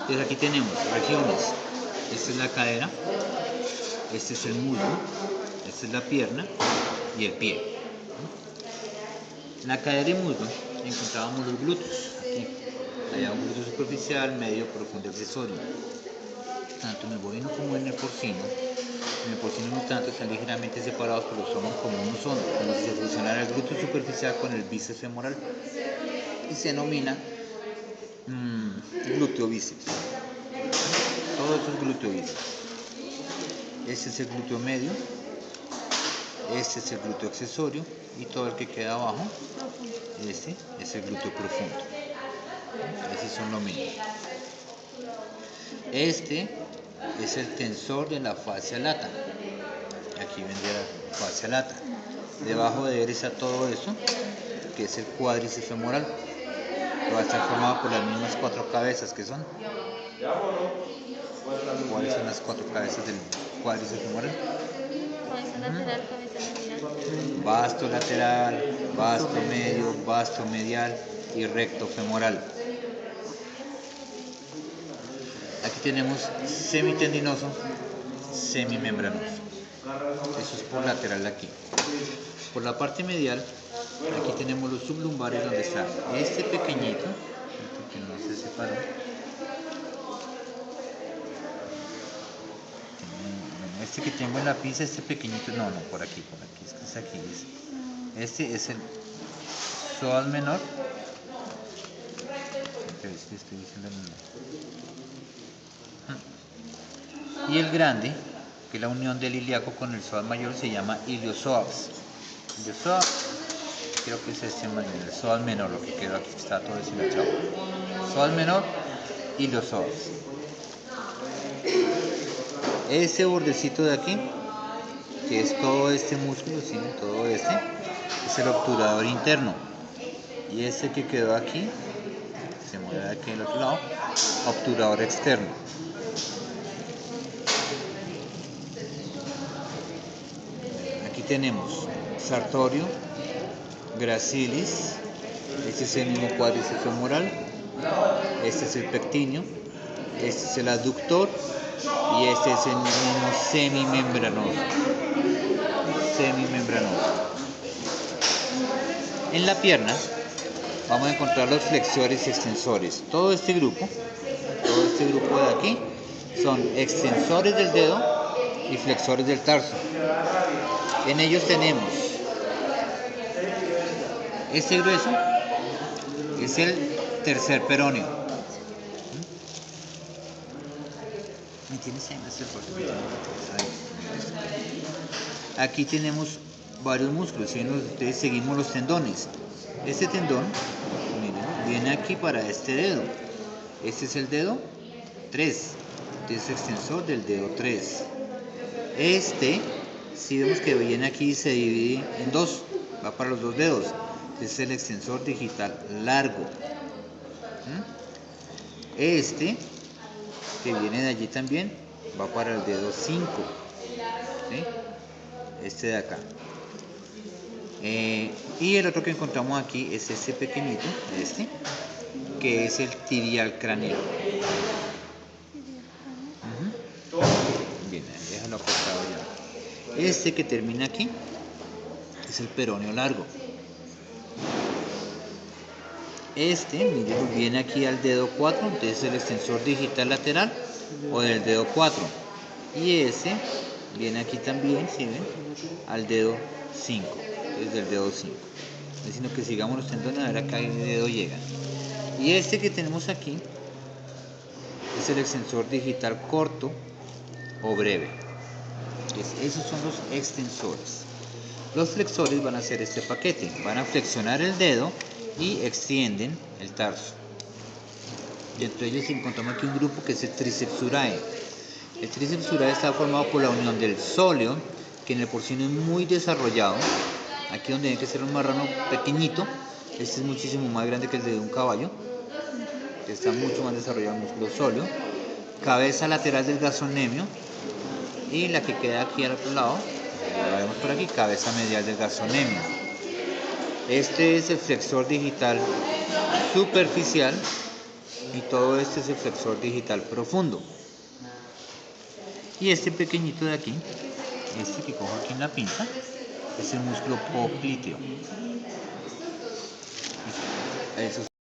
Entonces aquí tenemos regiones. Esta es la cadera, este es el muslo, esta es la pierna y el pie. En la cadera y muslo encontrábamos los glúteos. Aquí había un glúteo superficial, medio, profundo y accesorio. Tanto en el bovino como en el porcino no tanto, están ligeramente separados, pero son como uno solo, como si se fusionara el glúteo superficial con el bíceps femoral, y se denomina glúteo bíceps. Todo esto es glúteo bíceps. Este es el glúteo medio, este es el glúteo accesorio, y todo el que queda abajo, este es el glúteo profundo. Esos son lo mismo. Este es el tensor de la fascia lata. Aquí vendría la fascia lata. Debajo de él está todo eso, que es el cuádriceps femoral, que va a estar formado por las mismas 4 cabezas que son. ¿Cuáles son las 4 cabezas del cuádriceps femoral? Cabeza lateral, cabeza medial. Vasto lateral, vasto medio, vasto medial y recto femoral. Aquí tenemos semitendinoso, semimembranoso. Eso es por lateral aquí. Por la parte medial, aquí tenemos los sublumbares, donde está este pequeñito, que no se separó. Este que tengo en la pinza, este pequeñito, no, por aquí, es que es aquí. Este es el psoas menor. Estoy diciendo el menor. Y el grande, que es la unión del ilíaco con el psoas mayor, se llama iliosoas. Iliosoas, creo que es este mayor, el psoas menor, lo que quedó aquí, está todo deshilachado. Psoas menor, iliosoas. Este bordecito de aquí, que es todo este músculo, ¿sí? Todo este, es el obturador interno. Y este que quedó aquí, se mueve aquí al otro lado, obturador externo. Aquí tenemos sartorio, gracilis, este es el mismo cuádriceps femoral, este es el pectíneo, este es el aductor y este es el mismo semimembranoso. En la pierna vamos a encontrar los flexores y extensores. Todo este grupo de aquí son extensores del dedo y flexores del tarso. En ellos tenemos este grueso, es el tercer peroneo. ¿Me entiendes? Aquí tenemos varios músculos, ¿sí? Ustedes seguimos los tendones. Este tendón, miren, viene aquí para este dedo. Este es el dedo 3. Este es extensor del dedo 3. Este, si vemos que viene aquí y se divide en 2, va para los 2 dedos. Este es el extensor digital largo. Este, que viene de allí también, va para el dedo 5. ¿Sí? Este de acá. Y el otro que encontramos aquí es este pequeñito, que es el tibial craneal. Bien, déjalo acostado ya. Este que termina aquí es el peroneo largo. Este, miren, viene aquí al dedo 4, entonces es el extensor digital lateral o del dedo 4. Y ese viene aquí también, ¿sí ven? Al dedo 5, desde el dedo 5. Sino que sigamos los tendones a ver a qué dedo llegan. Y este que tenemos aquí es el extensor digital corto o breve. Entonces, esos son los extensores. Los flexores van a hacer este paquete, van a flexionar el dedo y extienden el tarso. Y entre ellos encontramos aquí un grupo que es el tríceps surae. El tríceps surae está formado por la unión del sóleo, que en el porcino es muy desarrollado. Aquí donde tiene que ser un marrano pequeñito, este es muchísimo más grande que el de un caballo, que está mucho más desarrollado el músculo sóleo. Cabeza lateral del gastrocnemio y la que queda aquí al otro lado, la vemos por aquí, cabeza medial del gastrocnemio. Este es el flexor digital superficial Y todo este es el flexor digital profundo. Y este pequeñito de aquí, este que cojo aquí en la pinza, es el músculo popliteo. Eso